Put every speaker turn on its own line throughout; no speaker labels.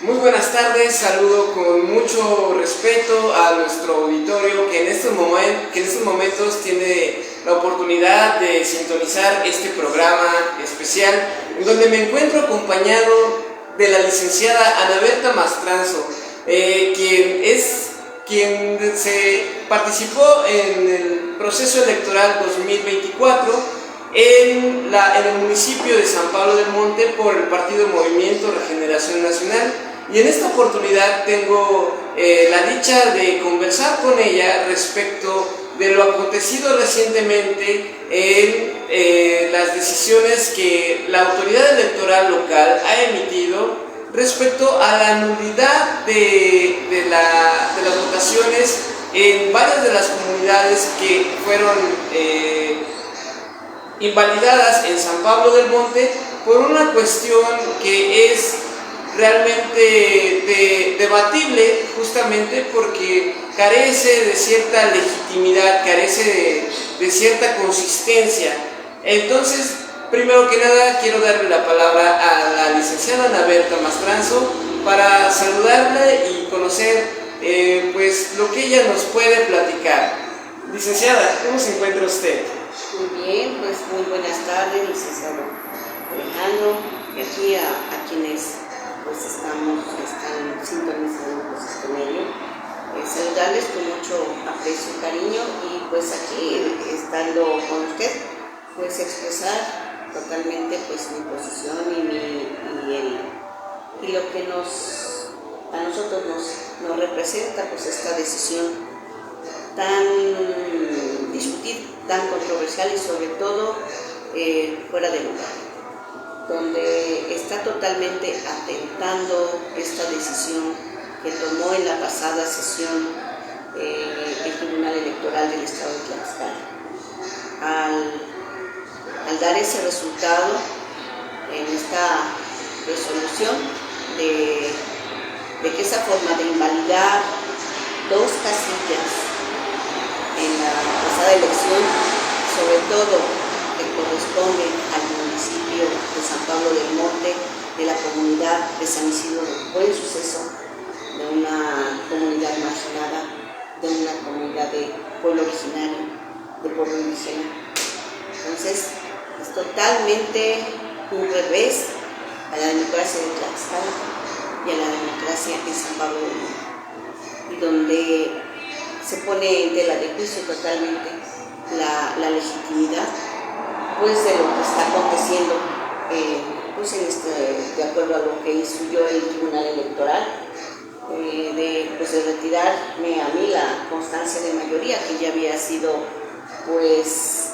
Muy buenas tardes, saludo con mucho respeto a nuestro auditorio que en estos momentos tiene la oportunidad de sintonizar este programa especial, en donde me encuentro acompañado de la licenciada Ana Berta Mastranzo, quien se participó en el proceso electoral 2024 en el municipio de San Pablo del Monte por el partido Movimiento Regeneración Nacional. Y en esta oportunidad tengo la dicha de conversar con ella respecto de lo acontecido recientemente en las decisiones que la autoridad electoral local ha emitido respecto a la nulidad de las votaciones en varias de las comunidades que fueron invalidadas en San Pablo del Monte por una cuestión que es realmente debatible, justamente porque carece de cierta legitimidad, carece de cierta consistencia. Entonces, primero que nada, quiero darle la palabra a la licenciada Ana Berta Mastranzo para saludarla y conocer pues lo que ella nos puede platicar. Licenciada, ¿cómo se encuentra usted?
Muy bien, pues muy buenas tardes, licenciado Alejandro, y aquí a quienes pues están sintonizando pues, con ello. Saludarles con mucho aprecio y cariño, y pues aquí estando con usted, pues expresar totalmente pues mi posición y lo que a nosotros nos representa pues esta decisión tan discutida, tan controversial y sobre todo fuera de lugar, donde está totalmente atentando esta decisión que tomó en la pasada sesión el Tribunal Electoral del Estado de Tlaxcala. Al dar ese resultado en esta resolución de que esa forma de invalidar dos casillas en la pasada elección, sobre todo que corresponde al municipio de San Pablo del Monte, de la comunidad de San Isidro del Buen Suceso, de una comunidad marginada, de una comunidad de pueblo originario, de pueblo indígena. Entonces, es totalmente un revés a la democracia de Tlaxcala y a la democracia en San Pablo del Monte, y donde se pone en tela de juicio totalmente la legitimidad pues de lo que está aconteciendo pues de acuerdo a lo que instruyó el Tribunal Electoral, de retirarme a mí la constancia de mayoría que ya había sido pues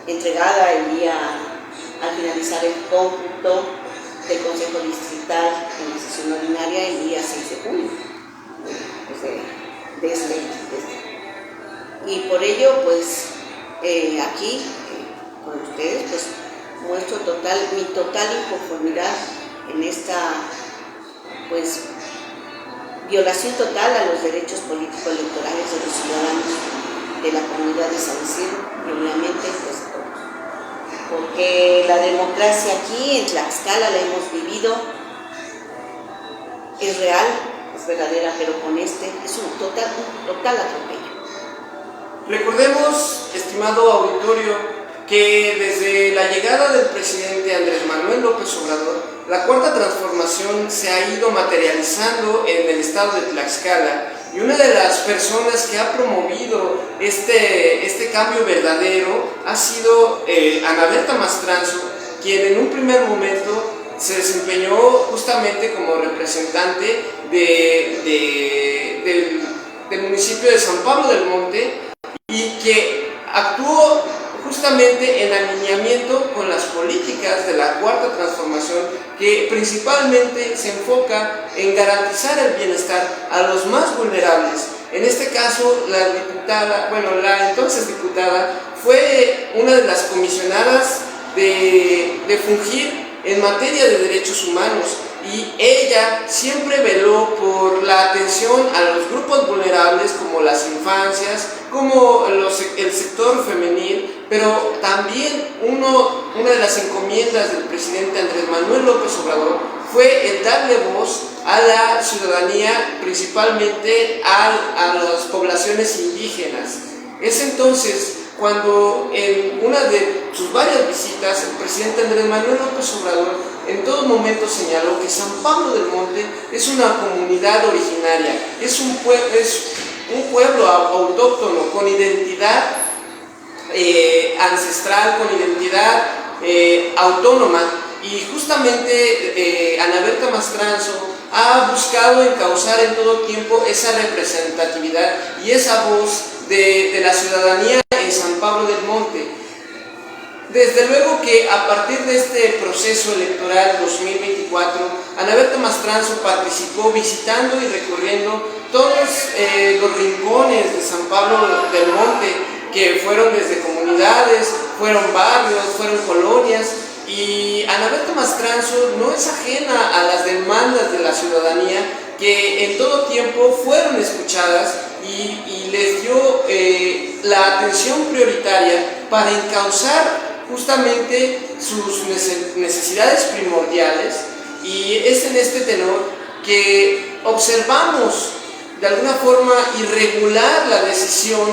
entregada al finalizar el cómputo del Consejo Distrital en la sesión ordinaria el día 6 de junio de este. Y por ello pues aquí con ustedes pues muestro mi total inconformidad en esta pues violación total a los derechos políticos electorales de los ciudadanos de la comunidad de San Isidro, y obviamente pues todos, porque la democracia aquí en Tlaxcala la hemos vivido, es real, es verdadera, pero con es un total atropello.
Recordemos, estimado auditorio, que desde la llegada del presidente Andrés Manuel López Obrador, la Cuarta Transformación se ha ido materializando en el estado de Tlaxcala, y una de las personas que ha promovido este cambio verdadero ha sido Ana Berta Mastranzo, quien en un primer momento se desempeñó justamente como representante del municipio de San Pablo del Monte, y que actuó justamente en alineamiento con las políticas de la Cuarta Transformación, que principalmente se enfoca en garantizar el bienestar a los más vulnerables. En este caso, la entonces diputada fue una de las comisionadas de fungir en materia de derechos humanos, y ella siempre veló por la atención a los grupos vulnerables como las infancias, como el sector femenil, pero también una de las encomiendas del presidente Andrés Manuel López Obrador fue el darle voz a la ciudadanía, principalmente a las poblaciones indígenas. Es entonces cuando en una de sus varias visitas el presidente Andrés Manuel López Obrador en todo momento señaló que San Pablo del Monte es una comunidad originaria, es un pueblo autóctono con identidad ancestral, con identidad autónoma, y justamente Ana Berta Mastranzo ha buscado encauzar en todo tiempo esa representatividad y esa voz de la ciudadanía en San Pablo del Monte. Desde luego que a partir de este proceso electoral 2024, Ana Berta Mastranzo participó visitando y recorriendo todos los rincones de San Pablo del Monte, que fueron desde comunidades, fueron barrios, fueron colonias, y Ana Berta Mastranzo no es ajena a las demandas de la ciudadanía, que en todo tiempo fueron escuchadas y les dio la atención prioritaria para encauzar justamente sus necesidades primordiales. Y es en este tenor que observamos de alguna forma irregular la decisión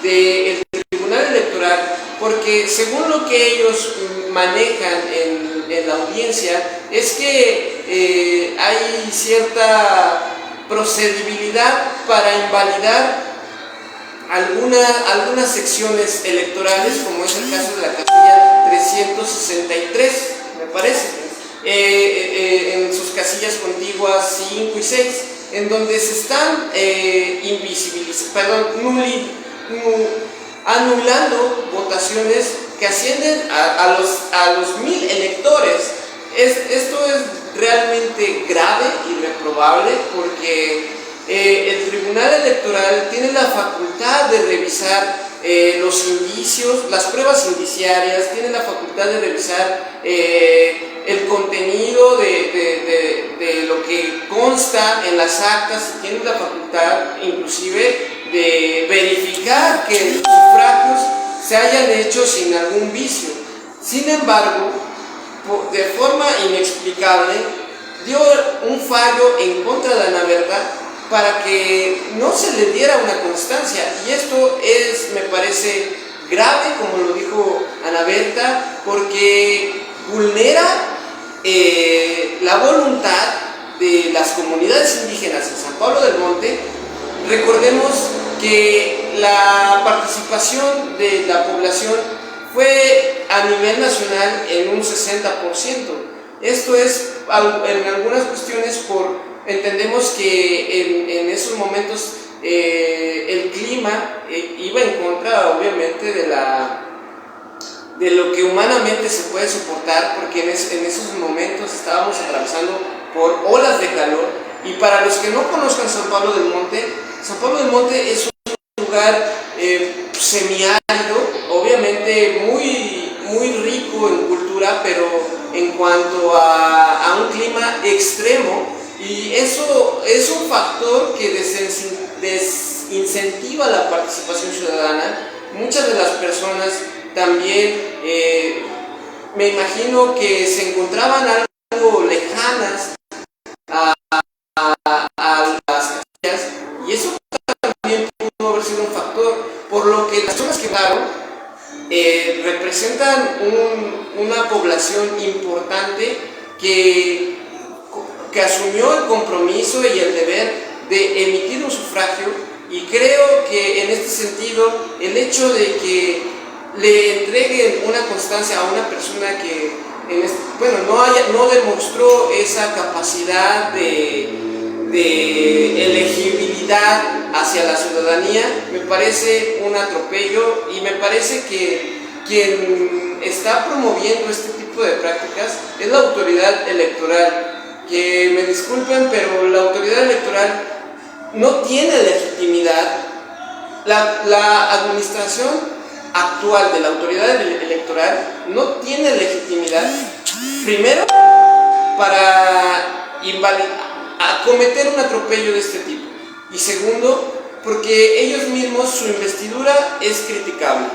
del Tribunal Electoral, porque según lo que ellos manejan en la audiencia es que hay cierta procedibilidad para invalidar algunas secciones electorales, como es el caso de la casilla 363, me parece, en sus casillas contiguas 5 y 6, en donde se están anulando votaciones que ascienden a los 1000 electores. Esto es realmente grave y reprobable, porque el Tribunal Electoral tiene la facultad de revisar los indicios, las pruebas indiciarias, tiene la facultad de revisar el contenido de lo que consta en las actas, y tiene la facultad inclusive de verificar que los sufragios se hayan hecho sin algún vicio. Sin embargo, de forma inexplicable, dio un fallo en contra de Ana Berta para que no se le diera una constancia, y esto me parece grave, como lo dijo Ana Berta, porque vulnera la voluntad de las comunidades indígenas en San Pablo del Monte. Recordemos que la participación de la población fue a nivel nacional en un 60%. Esto es en algunas cuestiones entendemos que en esos momentos el clima iba en contra, obviamente, de lo que humanamente se puede soportar, porque en esos momentos estábamos atravesando por olas de calor. Y para los que no conozcan San Pablo del Monte es un lugar semiárido, obviamente muy, muy rico en cultura, pero en cuanto a un clima extremo, y eso es un factor que desincentiva la participación ciudadana. Muchas de las personas también me imagino que se encontraban algo lejanas a las casillas, y eso también pudo haber sido un factor, por lo que las personas que quedaron representan una población importante que asumió el compromiso y el deber de emitir un sufragio. Y creo que en este sentido el hecho de que le entreguen una constancia a una persona que no demostró esa capacidad de elegibilidad hacia la ciudadanía, me parece un atropello, y me parece que quien está promoviendo este tipo de prácticas es la autoridad electoral. Que me disculpen, pero la autoridad electoral no tiene legitimidad. La administración actual de la autoridad electoral no tiene legitimidad, primero, para cometer un atropello de este tipo, y segundo, porque ellos mismos, su investidura es criticable.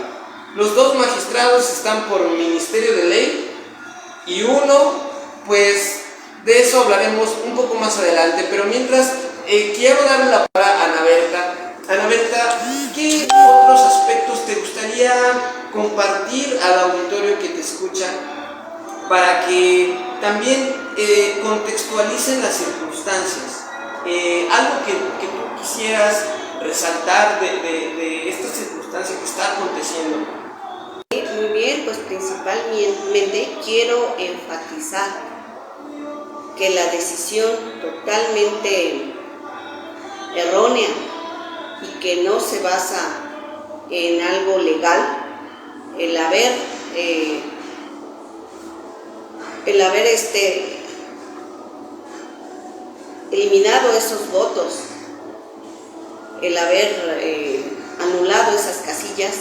Los dos magistrados están por Ministerio de Ley, y uno, pues, De eso hablaremos un poco más adelante, pero mientras quiero darle la palabra a Ana Berta. Ana Berta, ¿qué otros aspectos te gustaría compartir al auditorio que te escucha para que también contextualicen las circunstancias? Algo que tú quisieras resaltar de esta circunstancia que está aconteciendo.
Muy bien, pues principalmente quiero enfatizar que la decisión totalmente errónea y que no se basa en algo legal, el haber eliminado esos votos, el haber anulado esas casillas,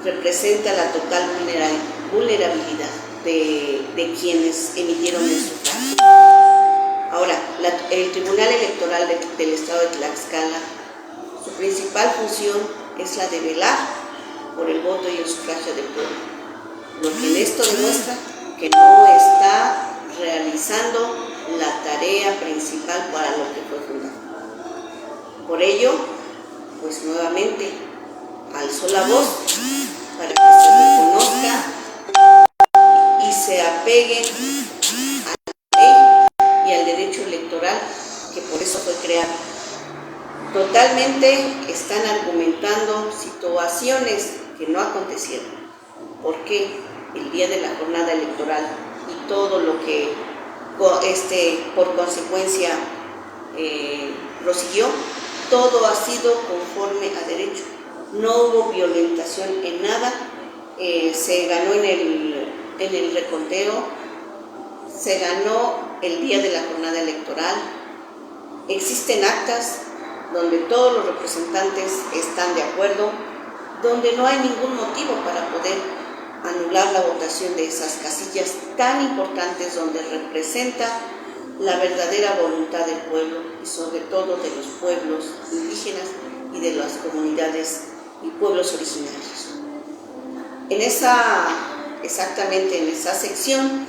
representa la total vulnerabilidad de quienes emitieron el sufragio. Ahora, el Tribunal Electoral del Estado de Tlaxcala, su principal función es la de velar por el voto y el sufragio del pueblo, lo que en esto demuestra que no está realizando la tarea principal para lo que fue fundado. Por ello, pues nuevamente alzó la voz para que se reconozca y se apeguen a la ley y al derecho electoral, que por eso fue creado. Totalmente están argumentando situaciones que no acontecieron, porque el día de la jornada electoral y todo lo que por consecuencia prosiguió, todo ha sido conforme a derecho. No hubo violentación en nada, se ganó en el reconteo, se ganó el día de la jornada electoral. Existen actas donde todos los representantes están de acuerdo, donde no hay ningún motivo para poder anular la votación de esas casillas tan importantes, donde representa la verdadera voluntad del pueblo y sobre todo de los pueblos indígenas y de las comunidades y pueblos originarios. Exactamente en esa sección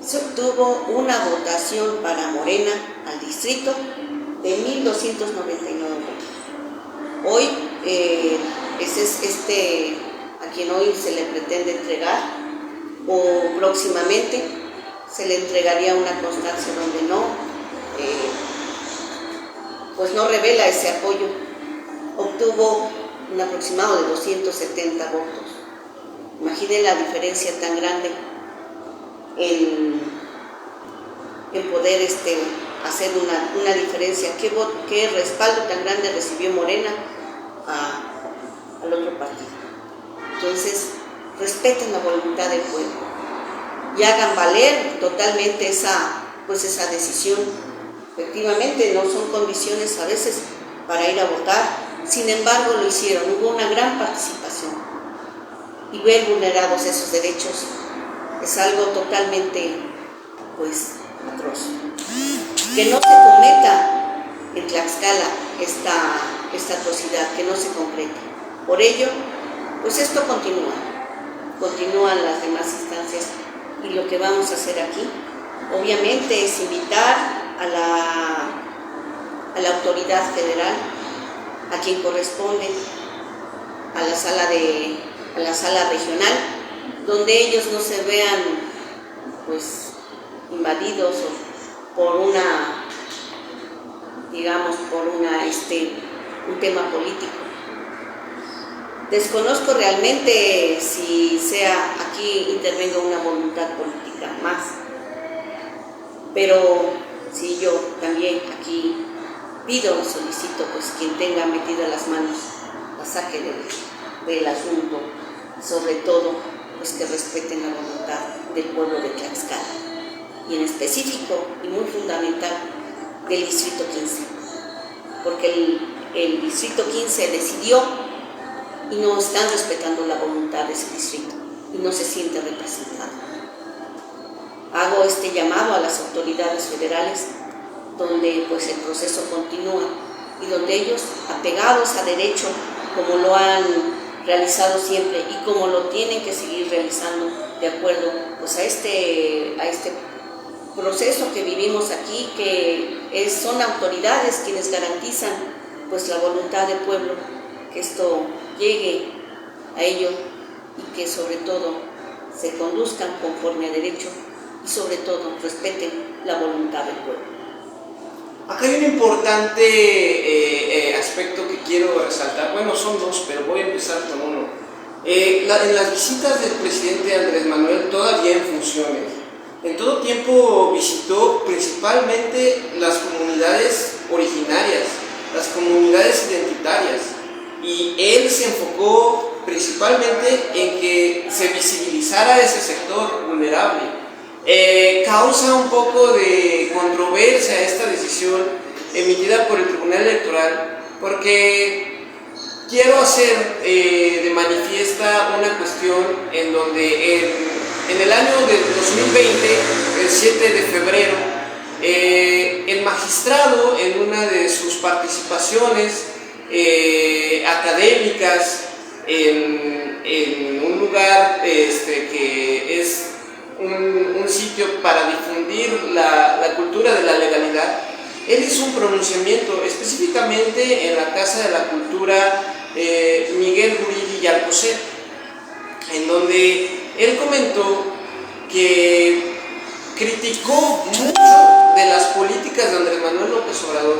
se obtuvo una votación para Morena al distrito de 1,299 votos. Hoy, a quien hoy se le pretende entregar, o próximamente se le entregaría una constancia donde pues no revela ese apoyo. Obtuvo un aproximado de 270 votos. Imaginen la diferencia tan grande en poder hacer una diferencia. ¿Qué respaldo tan grande recibió Morena al otro partido? Entonces, respeten la voluntad del pueblo y hagan valer totalmente esa decisión. Efectivamente, no son condiciones a veces para ir a votar, sin embargo lo hicieron, hubo una gran participación y ver vulnerados esos derechos es algo totalmente atroz. Que no se cometa en Tlaxcala esta atrocidad, que no se concrete. Por ello, esto continúan las demás instancias, y lo que vamos a hacer aquí, obviamente, es invitar a la autoridad federal, a quien corresponde, a la sala regional, donde ellos no se vean invadidos por un tema político. Desconozco realmente si aquí intervenga una voluntad política más, pero si yo también aquí pido y solicito, quien tenga metido las manos la saque del asunto, sobre todo que respeten la voluntad del pueblo de Tlaxcala, y en específico y muy fundamental del distrito 15, porque el distrito 15 decidió y no están respetando la voluntad de ese distrito y no se siente representado. Hago este llamado a las autoridades federales, donde el proceso continúa y donde ellos, apegados a derecho, como lo han realizado siempre y como lo tienen que seguir realizando de acuerdo a este proceso que vivimos aquí, que son autoridades quienes garantizan pues la voluntad del pueblo, que esto llegue a ello y que sobre todo se conduzcan conforme a derecho y sobre todo respeten la voluntad del pueblo.
Acá hay un importante aspecto que quiero resaltar. Bueno, son dos, pero voy a empezar con uno. En las visitas del presidente Andrés Manuel, todavía en funciones, en todo tiempo visitó principalmente las comunidades originarias, las comunidades identitarias, y él se enfocó principalmente en que se visibilizara ese sector vulnerable. Causa un poco de controversia esta decisión emitida por el Tribunal Electoral, porque quiero hacer de manifiesta una cuestión en donde en el año de 2020, el 7 de febrero, el magistrado, en una de sus participaciones académicas en un lugar que es un sitio para difundir la cultura de la legalidad, él hizo un pronunciamiento específicamente en la Casa de la Cultura Miguel Guridi y Alcocer, en donde él comentó que criticó mucho de las políticas de Andrés Manuel López Obrador,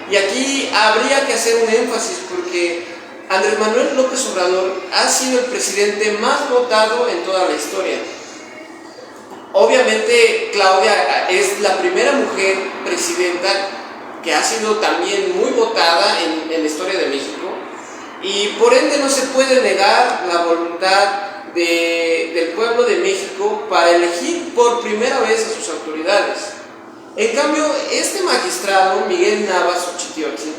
y aquí habría que hacer un énfasis porque Andrés Manuel López Obrador ha sido el presidente más votado en toda la historia. Obviamente Claudia es la primera mujer presidenta que ha sido también muy votada en la historia de México, y por ende no se puede negar la voluntad del pueblo de México para elegir por primera vez a sus autoridades. En cambio, este magistrado, Miguel Navas Uchitiotzin,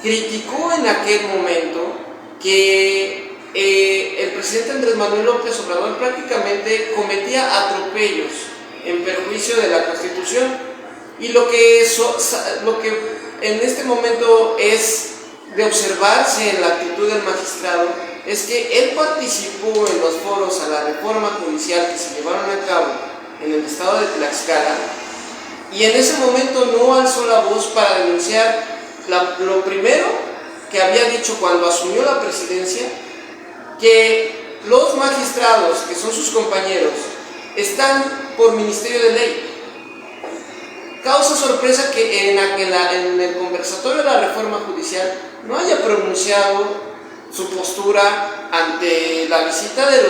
criticó en aquel momento que el presidente Andrés Manuel López Obrador prácticamente cometía atropellos en perjuicio de la Constitución, y lo que en este momento es de observarse en la actitud del magistrado es que él participó en los foros a la reforma judicial que se llevaron a cabo en el estado de Tlaxcala, y en ese momento no alzó la voz para denunciar lo primero que había dicho cuando asumió la presidencia, que los magistrados, que son sus compañeros, están por Ministerio de Ley. Causa sorpresa que en el conversatorio de la reforma judicial no haya pronunciado su postura ante la visita de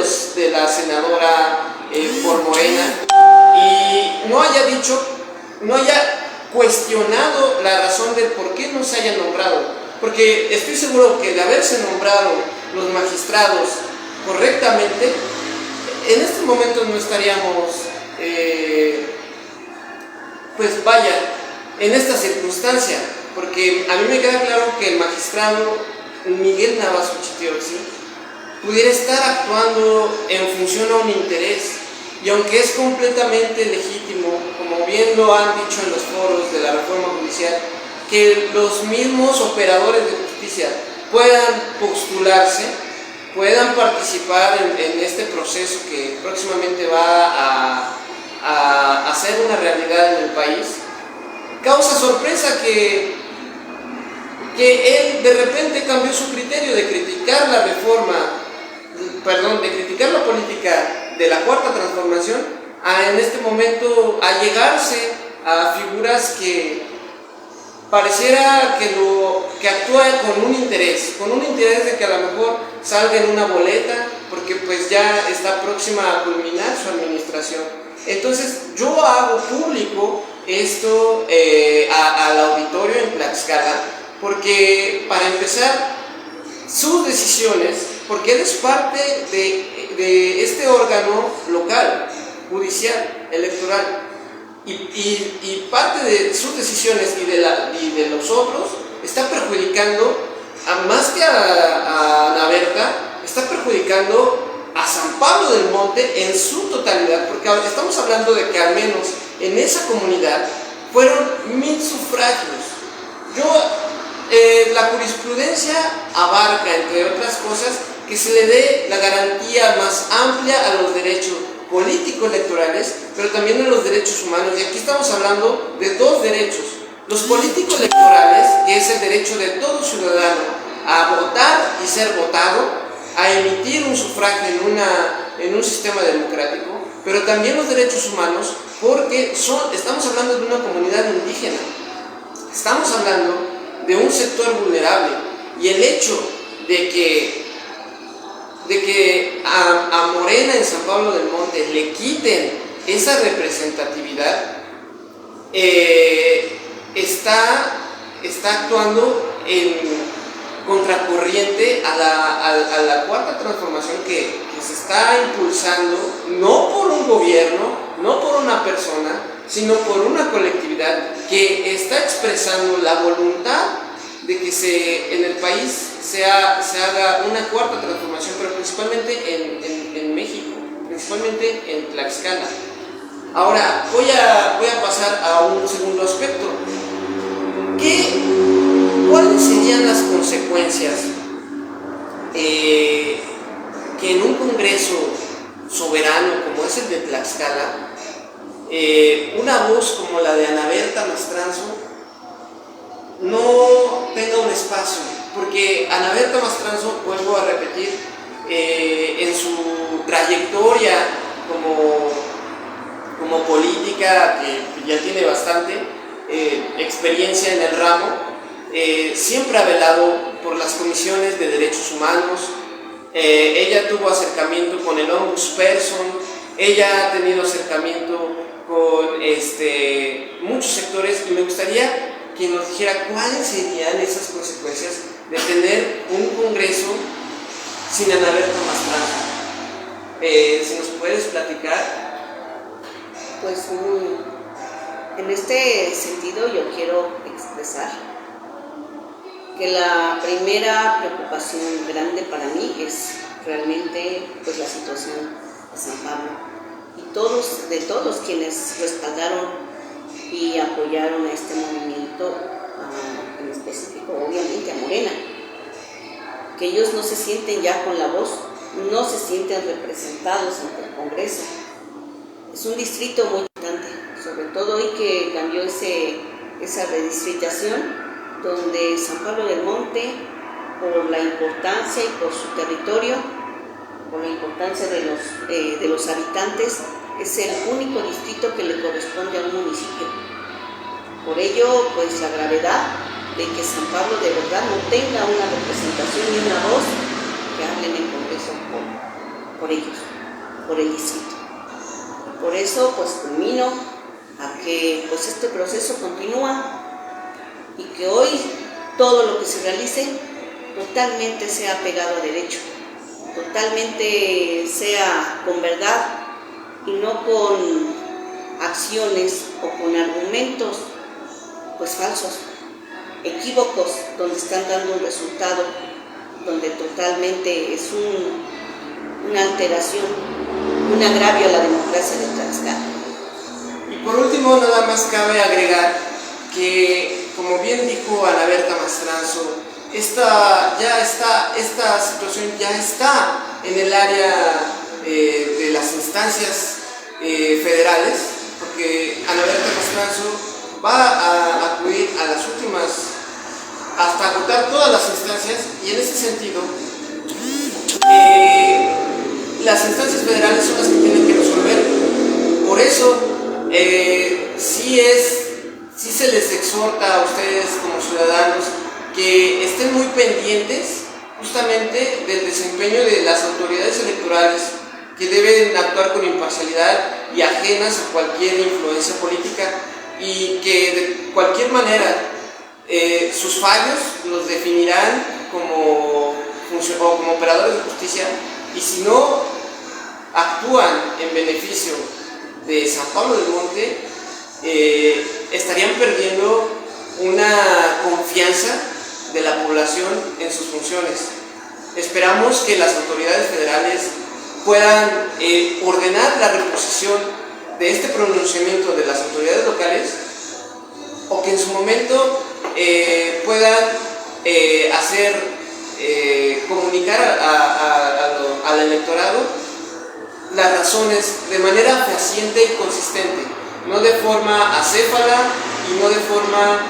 la senadora por Morena, y no haya cuestionado la razón del por qué no se haya nombrado, porque estoy seguro que de haberse nombrado los magistrados correctamente, en este momento no estaríamos en esta circunstancia, porque a mí me queda claro que el magistrado Miguel Navas Uchitiotzin pudiera estar actuando en función a un interés, y aunque es completamente legítimo, como bien lo han dicho en los foros de la reforma judicial, que los mismos operadores de justicia puedan postularse, puedan participar en este proceso que próximamente va a ser una realidad en el país, causa sorpresa que él de repente cambió su criterio de criticar de criticar la política de la Cuarta Transformación, en este momento a llegarse a figuras que pareciera que actúa con un interés de que a lo mejor salga en una boleta, porque pues ya está próxima a culminar su administración. Entonces yo hago público esto al auditorio en Tlaxcala, porque para empezar, sus decisiones, porque él es parte de este órgano local, judicial, electoral, y parte de sus decisiones y de los otros está perjudicando, más que a Naberta, está perjudicando a San Pablo del Monte en su totalidad, porque estamos hablando de que al menos en esa comunidad fueron 1000 sufragios. La jurisprudencia abarca, entre otras cosas, que se le dé la garantía más amplia a los derechos político-electorales, pero también de los derechos humanos. Y aquí estamos hablando de dos derechos: los político-electorales, que es el derecho de todo ciudadano a votar y ser votado, a emitir un sufragio en un sistema democrático, pero también los derechos humanos, porque estamos hablando de una comunidad indígena, estamos hablando de un sector vulnerable, y el hecho de que a Morena en San Pablo del Monte le quiten esa representatividad, está actuando en contracorriente a la cuarta transformación que se está impulsando, no por un gobierno, no por una persona, sino por una colectividad que está expresando la voluntad de que en el país se haga una cuarta transformación, pero principalmente en México, principalmente en Tlaxcala. Ahora voy a pasar a un segundo aspecto. ¿Cuáles serían las consecuencias que en un congreso soberano como es el de Tlaxcala, una voz como la de Ana Berta Mastranzo no tenga un espacio? Porque Ana Berta Mastranzo, vuelvo a repetir, en su trayectoria como política, que ya tiene bastante experiencia en el ramo, siempre ha velado por las comisiones de derechos humanos. Ella tuvo acercamiento con el Ombudsperson, ella ha tenido acercamiento con muchos sectores, y me gustaría que nos dijera cuáles serían esas consecuencias de tener un congreso sin Ana Berta Mastranzo. Si nos puedes platicar.
Pues en este sentido yo quiero expresar que la primera preocupación grande para mí es realmente pues la situación de San Pablo y de todos quienes respaldaron y apoyaron a este movimiento, en específico obviamente a Morena, que ellos no se sienten ya con la voz, no se sienten representados ante el Congreso. Es un distrito muy importante, sobre todo hoy que cambió esa redistritación, donde San Pablo del Monte, por la importancia y por su territorio, por la importancia de los habitantes, es el único distrito que le corresponde a un municipio. Por ello, pues la gravedad de que San Pablo de verdad no tenga una representación ni una voz que hable en el Congreso por ellos, por el distrito. Y por eso, pues culmino a que pues este proceso continúa y que hoy todo lo que se realice totalmente sea pegado a derecho, totalmente sea con verdad y no con acciones o con argumentos pues falsos, equívocos, donde están dando un resultado, donde totalmente es una alteración, un agravio a la democracia de Tlaxcala.
Y por último, nada más cabe agregar que, como bien dijo Ana Berta Mastranzo, esta situación ya está en el área de las instancias federales, porque Ana Berta Mastranzo va a acudir a las últimas, hasta agotar todas las instancias, y en ese sentido las instancias federales son las que tienen que resolver. Por eso sí se les exhorta a ustedes como ciudadanos que estén muy pendientes justamente del desempeño de las autoridades electorales, que deben actuar con imparcialidad y ajenas a cualquier influencia política, y que de cualquier manera sus fallos los definirán como operadores de justicia, y si no actúan en beneficio de San Pablo del Monte, estarían perdiendo una confianza de la población en sus funciones. Esperamos que las autoridades federales puedan ordenar la reposición de este pronunciamiento de las autoridades locales, o que en su momento puedan comunicar al electorado las razones de manera fehaciente y consistente, no de forma acéfala y no de forma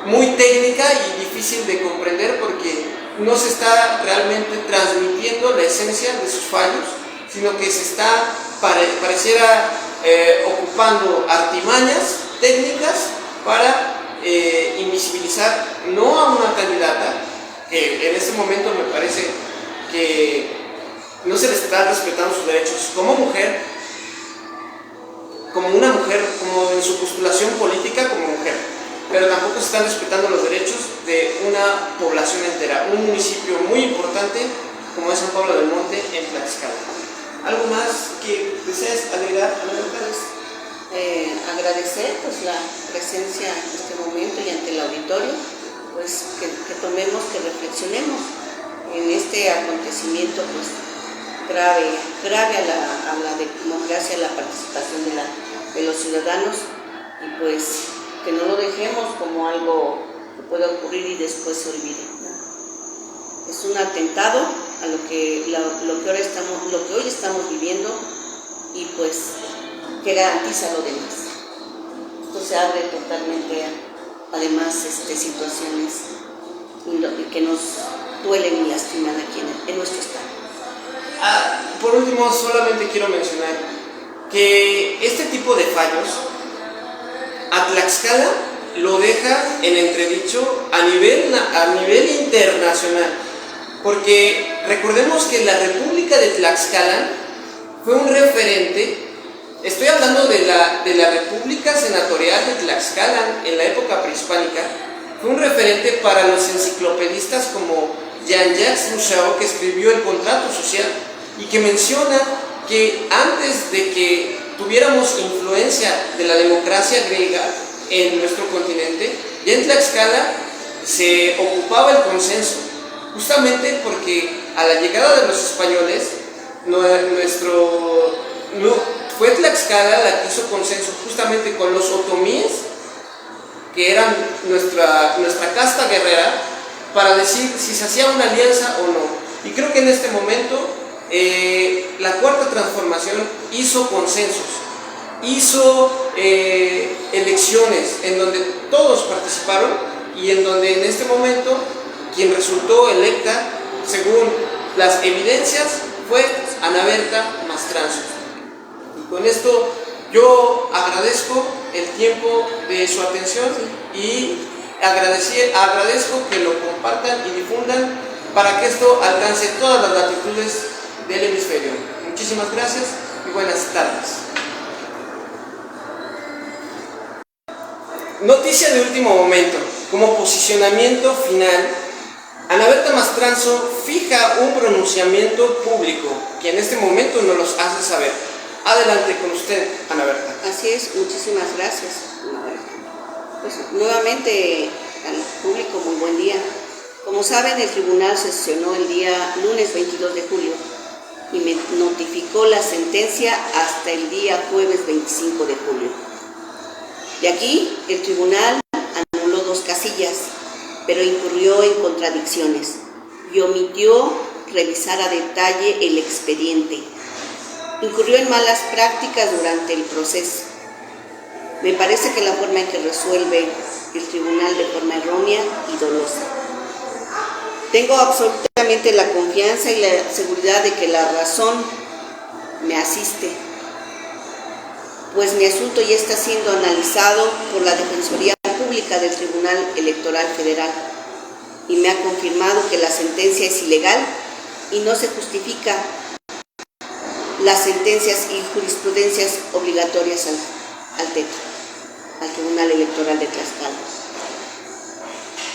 muy técnica y difícil de comprender, porque no se está realmente transmitiendo la esencia de sus fallos, sino que se está, pareciera, ocupando artimañas técnicas para invisibilizar no a una candidata, que en este momento me parece que no se le está respetando sus derechos como mujer, como una mujer, como en su postulación política como mujer, pero tampoco se están respetando los derechos de una población entera, un municipio muy importante como es San Pablo del Monte en Tlaxcala. ¿Algo más que desees agregar, Ana Berta?
Agradecer pues la presencia en este momento y ante el auditorio, pues que tomemos, que reflexionemos en este acontecimiento pues grave a la democracia, a la participación de los ciudadanos, y pues que no lo dejemos como algo que puede ocurrir y después se olvide, ¿no? Es un atentado a lo que hoy estamos viviendo, y pues que garantiza lo demás. Esto se abre totalmente además situaciones que nos duelen y lastiman aquí en nuestro estado.
Por último, solamente quiero mencionar que este tipo de fallos a Tlaxcala lo deja en entredicho a nivel internacional, porque recordemos que la República de Tlaxcala fue un referente. Estoy hablando de la República Senatorial de Tlaxcala en la época prehispánica. Fue un referente para los enciclopedistas como Jean-Jacques Rousseau, que escribió El Contrato Social y que menciona que antes de que tuviéramos influencia de la democracia griega en nuestro continente, ya en Tlaxcala se ocupaba el consenso, justamente porque a la llegada de los españoles fue Tlaxcala la que hizo consenso justamente con los otomíes, que eran nuestra casta guerrera, para decir si se hacía una alianza o no. Y creo que en este momento la Cuarta Transformación hizo consensos, hizo elecciones en donde todos participaron, y en donde en este momento quien resultó electa, según las evidencias, fue Ana Berta Mastranzo. Y con esto yo agradezco el tiempo de su atención y agradezco que lo compartan y difundan para que esto alcance todas las latitudes del hemisferio. Muchísimas gracias y buenas tardes. Noticia de último momento. Como posicionamiento final, Ana Berta Mastranzo fija un pronunciamiento público que en este momento nos los hace saber. Adelante con usted, Ana Berta.
Así es, muchísimas gracias. Pues nuevamente al público, muy buen día. Como saben, el tribunal sesionó el día lunes 22 de julio y me notificó la sentencia hasta el día jueves 25 de julio. De aquí, el tribunal anuló 2 casillas, pero incurrió en contradicciones y omitió revisar a detalle el expediente. Incurrió en malas prácticas durante el proceso. Me parece que la forma en que resuelve el tribunal de forma errónea y dolosa. Tengo absolutamente la confianza y la seguridad de que la razón me asiste, pues mi asunto ya está siendo analizado por la Defensoría Pública del Tribunal Electoral Federal y me ha confirmado que la sentencia es ilegal y no se justifica las sentencias y jurisprudencias obligatorias al TETRA, al Tribunal Electoral de Tlaxcala.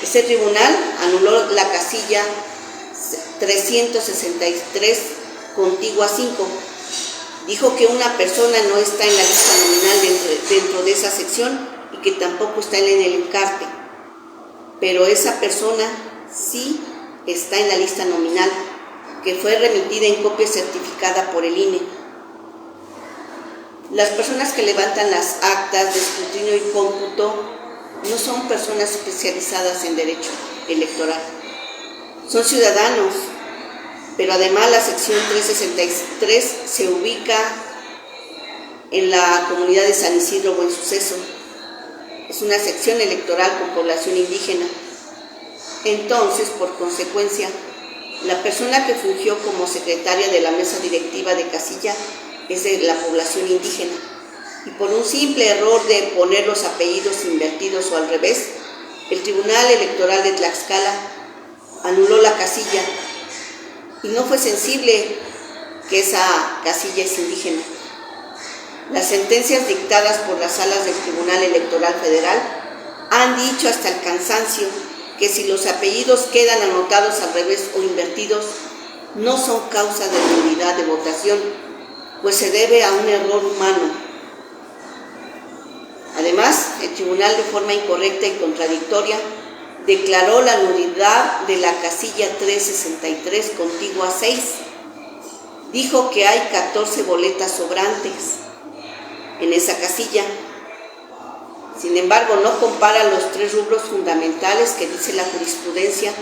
Este tribunal anuló la casilla 363 contigua 5. Dijo que una persona no está en la lista nominal dentro de esa sección y que tampoco está en el encarte, pero esa persona sí está en la lista nominal, que fue remitida en copia certificada por el INE. Las personas que levantan las actas de escrutinio y cómputo no son personas especializadas en derecho electoral, son ciudadanos pero además la sección 363 se ubica en la comunidad de San Isidro Buen Suceso. Es una sección electoral con población indígena. Entonces, por consecuencia, la persona que fungió como secretaria de la mesa directiva de casilla es de la población indígena. Y por un simple error de poner los apellidos invertidos o al revés, el Tribunal Electoral de Tlaxcala anuló la casilla y no fue sensible que esa casilla es indígena. Las sentencias dictadas por las salas del Tribunal Electoral Federal han dicho hasta el cansancio que si los apellidos quedan anotados al revés o invertidos, no son causa de nulidad de votación, pues se debe a un error humano. Además, el tribunal de forma incorrecta y contradictoria declaró la nulidad de la casilla 363 contigua a 6. Dijo que hay 14 boletas sobrantes en esa casilla. Sin embargo, no compara los 3 rubros fundamentales que dice la jurisprudencia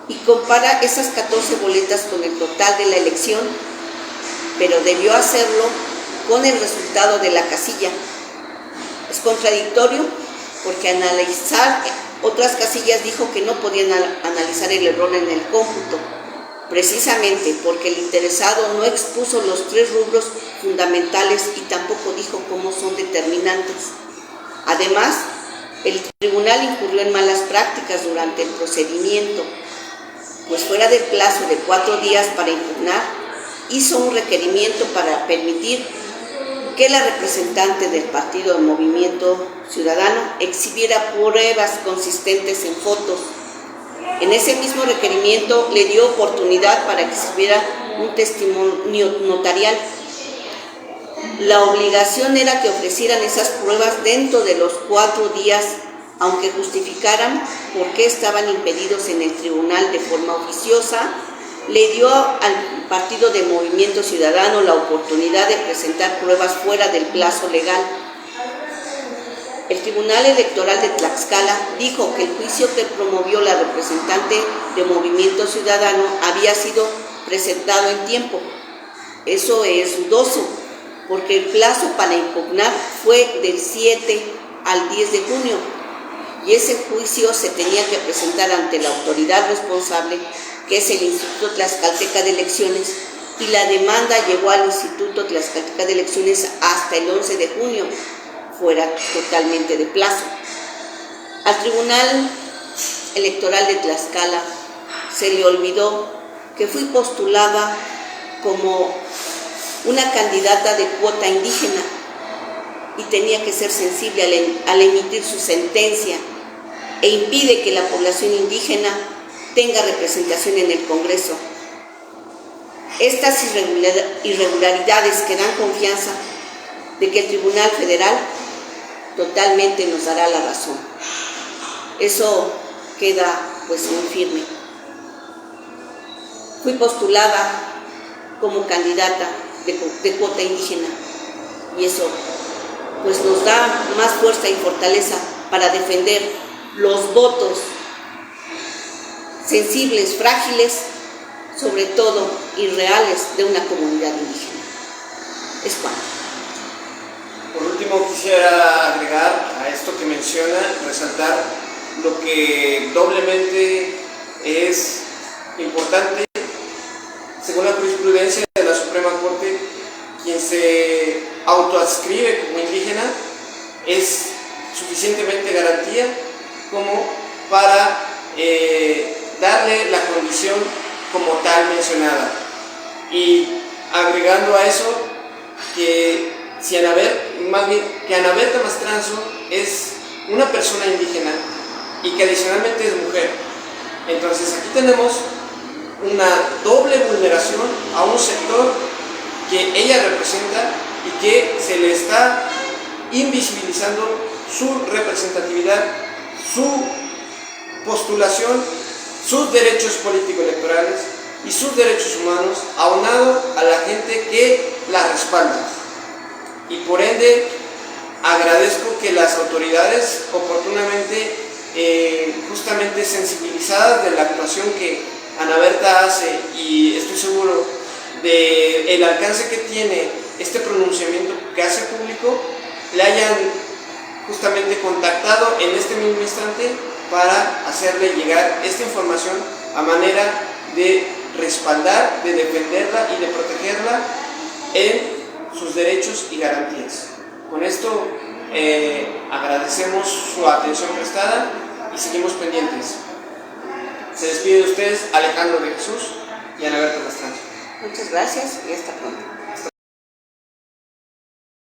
y compara esas 14 boletas con el total de la elección, pero debió hacerlo con el resultado de la casilla. Es contradictorio porque analizar otras casillas dijo que no podían analizar el error en el cómputo, precisamente porque el interesado no expuso los 3 rubros fundamentales y tampoco dijo cómo son determinantes. Además, el tribunal incurrió en malas prácticas durante el procedimiento, pues fuera del plazo de 4 días para impugnar, hizo un requerimiento para permitir que la representante del partido del Movimiento Ciudadano exhibiera pruebas consistentes en fotos. En ese mismo requerimiento le dio oportunidad para que exhibiera un testimonio notarial. La obligación era que ofrecieran esas pruebas dentro de los 4 días, aunque justificaran por qué estaban impedidos en el tribunal de forma oficiosa. Le dio al partido de Movimiento Ciudadano la oportunidad de presentar pruebas fuera del plazo legal. El Tribunal Electoral de Tlaxcala dijo que el juicio que promovió la representante de Movimiento Ciudadano había sido presentado en tiempo. Eso es dudoso, porque el plazo para impugnar fue del 7 al 10 de junio y ese juicio se tenía que presentar ante la autoridad responsable, que es el Instituto Tlaxcalteca de Elecciones, y la demanda llegó al Instituto Tlaxcalteca de Elecciones hasta el 11 de junio, fuera totalmente de plazo. Al Tribunal Electoral de Tlaxcala se le olvidó que fui postulada como una candidata de cuota indígena y tenía que ser sensible al emitir su sentencia e impide que la población indígena tenga representación en el Congreso. Estas irregularidades que dan confianza de que el Tribunal Federal totalmente nos dará la razón. Eso queda pues muy firme. Fui postulada como candidata de cuota indígena y eso pues nos da más fuerza y fortaleza para defender los votos sensibles, frágiles, sobre todo irreales de una comunidad indígena. Es cuanto.
Por último, quisiera agregar a esto que menciona, resaltar lo que doblemente es importante. Según la jurisprudencia de la Suprema Corte, quien se autoadscribe como indígena es suficientemente garantía como para darle la condición como tal mencionada. Y agregando a eso que que Anabel Mastranzo es una persona indígena y que adicionalmente es mujer. Entonces aquí tenemos una doble vulneración a un sector que ella representa y que se le está invisibilizando su representatividad, su postulación, sus derechos político-electorales y sus derechos humanos, aunado a la gente que la respalda. Y por ende, agradezco que las autoridades oportunamente, justamente sensibilizadas de la actuación que Ana Berta hace, y estoy seguro del alcance que tiene este pronunciamiento que hace público, le hayan justamente contactado en este mismo instante para hacerle llegar esta información a manera de respaldar, de defenderla y de protegerla en sus derechos y garantías. Con esto agradecemos su atención prestada y seguimos pendientes. Se despide de ustedes Alejandro de Jesús y Ana Berta Mastrana.
Muchas gracias y hasta pronto.